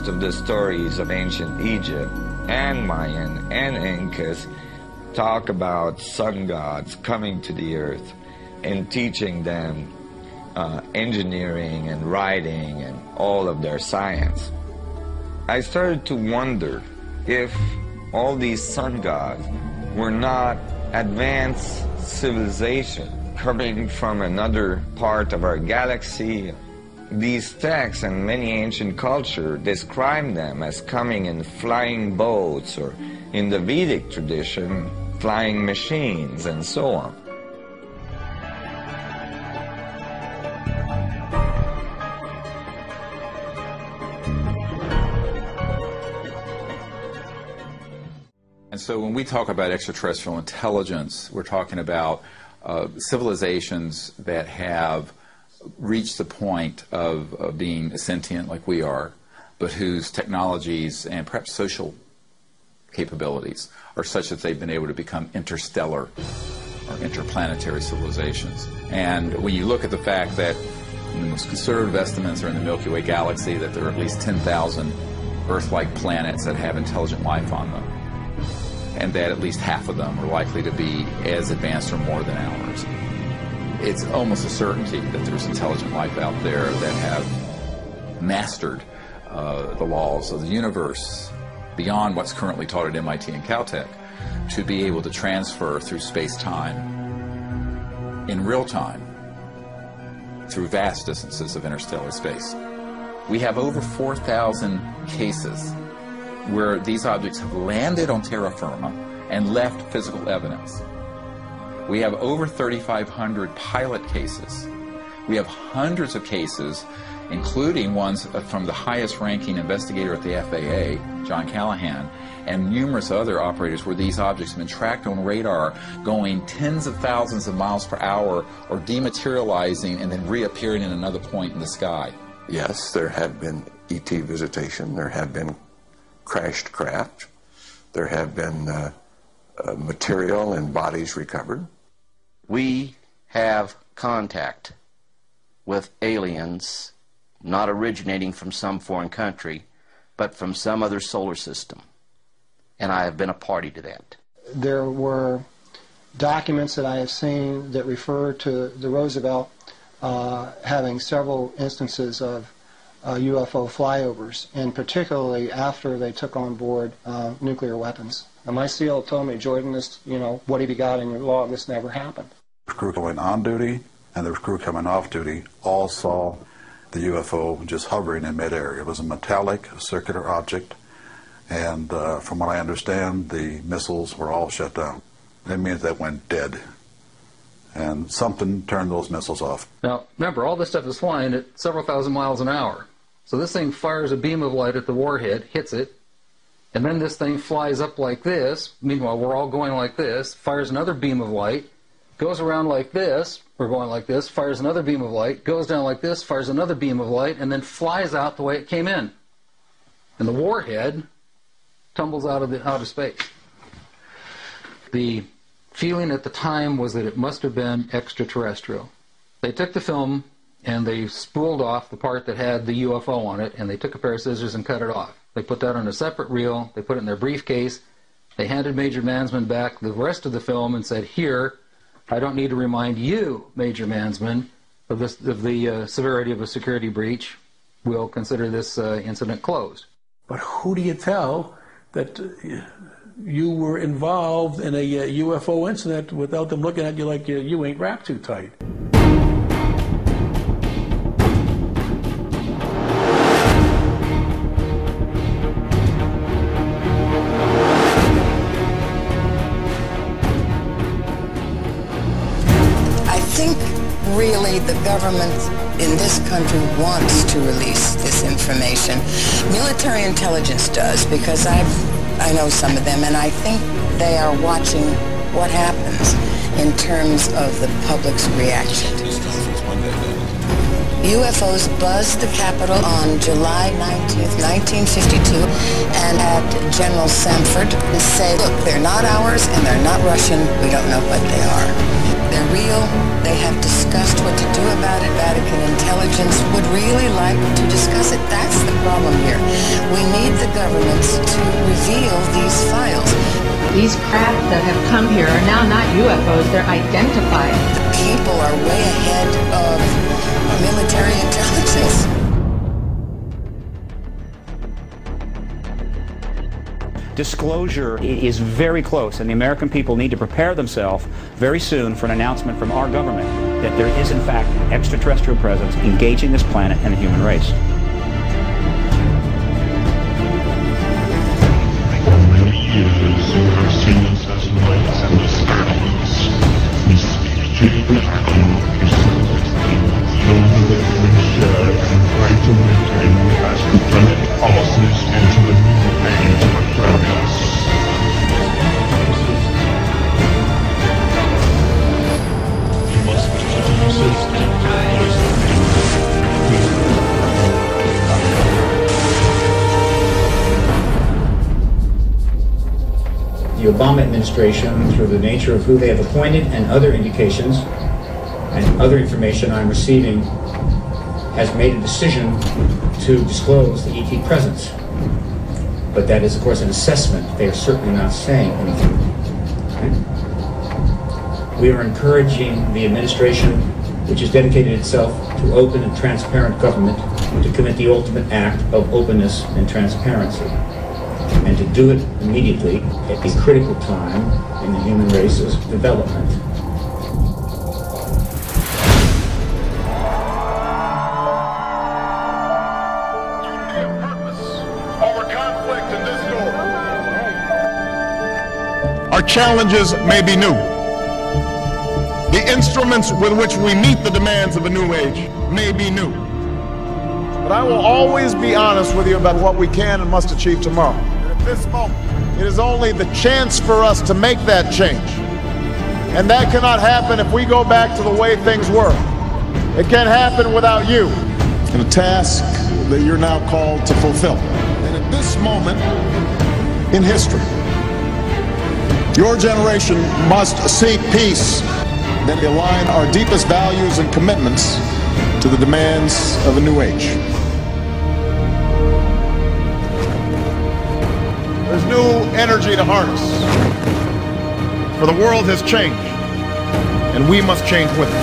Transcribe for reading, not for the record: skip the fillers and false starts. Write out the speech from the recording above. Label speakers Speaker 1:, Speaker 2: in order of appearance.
Speaker 1: most of the stories of ancient Egypt and Mayan and Incas talk about sun gods coming to the earth and teaching them engineering and writing and all of their science. I started to wonder if all these sun gods were not advanced civilization coming from another part of our galaxy. These texts and many ancient cultures describe them as coming in flying boats, or in the Vedic tradition, flying machines, and so on.
Speaker 2: And so when we talk about extraterrestrial intelligence, we're talking about civilizations that have reached the point of being sentient like we are, but whose technologies and perhaps social capabilities are such that they've been able to become interstellar or interplanetary civilizations. And when you look at the fact that the most conservative estimates are in the Milky Way galaxy that there are at least 10,000 Earth-like planets that have intelligent life on them, and that at least half of them are likely to be as advanced or more than ours, it's almost a certainty that there's intelligent life out there that have mastered the laws of the universe beyond what's currently taught at MIT and Caltech, to be able to transfer through space-time in real time through vast distances of interstellar space. We have over 4,000 cases where these objects have landed on terra firma and left physical evidence. We have over 3,500 pilot cases. We have hundreds of cases, including ones from the highest ranking investigator at the FAA, John Callahan, and numerous other operators where these objects have been tracked on radar going tens of thousands of miles per hour or dematerializing and then reappearing in another point in the sky.
Speaker 3: Yes, there have been ET visitation, there have been crashed craft, there have been material and bodies recovered.
Speaker 4: We have contact with aliens not originating from some foreign country, but from some other solar system. And I have been a party to that.
Speaker 5: There were documents that I have seen that refer to the Roosevelt having several instances of UFO flyovers, and particularly after they took on board nuclear weapons. And my SEAL told me, Jordan, this, what have you got in your log? This never happened.
Speaker 6: The crew going on duty and the crew coming off duty all saw the UFO just hovering in midair. It was a metallic, circular object, and from what I understand, the missiles were all shut down. That means they went dead, and something turned those missiles off.
Speaker 7: Now, remember, all this stuff is flying at several thousand miles an hour. So this thing fires a beam of light at the warhead, hits it, and then this thing flies up like this. Meanwhile, we're all going like this, fires another beam of light, goes around like this, we're going like this, fires another beam of light, goes down like this, fires another beam of light, and then flies out the way it came in. And the warhead tumbles out of space. The feeling at the time was that it must have been extraterrestrial. They took the film and they spooled off the part that had the UFO on it, and they took a pair of scissors and cut it off. They put that on a separate reel, they put it in their briefcase, they handed Major Mansman back the rest of the film and said, "Here, I don't need to remind you, Major Mansman, of the severity of a security breach. We'll consider this incident closed."
Speaker 8: But who do you tell that you were involved in a UFO incident without them looking at you like you ain't wrapped too tight?
Speaker 9: Really, the government in this country wants to release this information. Military intelligence does, because I know some of them, and I think they are watching what happens in terms of the public's reaction. UFOs buzzed the Capitol on July 19th, 1952, and had General Samford say, "Look, they're not ours and they're not Russian. We don't know what they are." They're real. They have discussed what to do about it. Vatican intelligence would really like to discuss it. That's the problem here. We need the governments to reveal these files.
Speaker 10: These craft that have come here are now not UFOs, they're identified.
Speaker 9: The people are way ahead of military intelligence.
Speaker 11: Disclosure is very close, and the American people need to prepare themselves very soon for an announcement from our government that there is, in fact, an extraterrestrial presence engaging this planet and the human race.
Speaker 12: For many years, you have seen satellites in the skies. We speak to you yourselves. Know that you can share and try to maintain as the planet passes into the new age of Aquarius. You must resist
Speaker 13: The Obama administration, through the nature of who they have appointed and other indications and other information I'm receiving, has made a decision to disclose the ET presence. But that is, of course, an assessment. They are certainly not saying anything. Okay? We are encouraging the administration, which has dedicated itself to open and transparent government, to commit the ultimate act of openness and transparency, and to do it immediately at a critical time in the human race's development.
Speaker 14: Our challenges may be new. The instruments with which we meet the demands of a new age may be new. But I will always be honest with you about what we can and must achieve tomorrow. And at this moment, it is only the chance for us to make that change. And that cannot happen if we go back to the way things were. It can't happen without you. And a task that you're now called to fulfill. And at this moment in history, your generation must seek peace that align our deepest values and commitments to the demands of a new age. There's new energy to harness, for the world has changed, and we must change with it.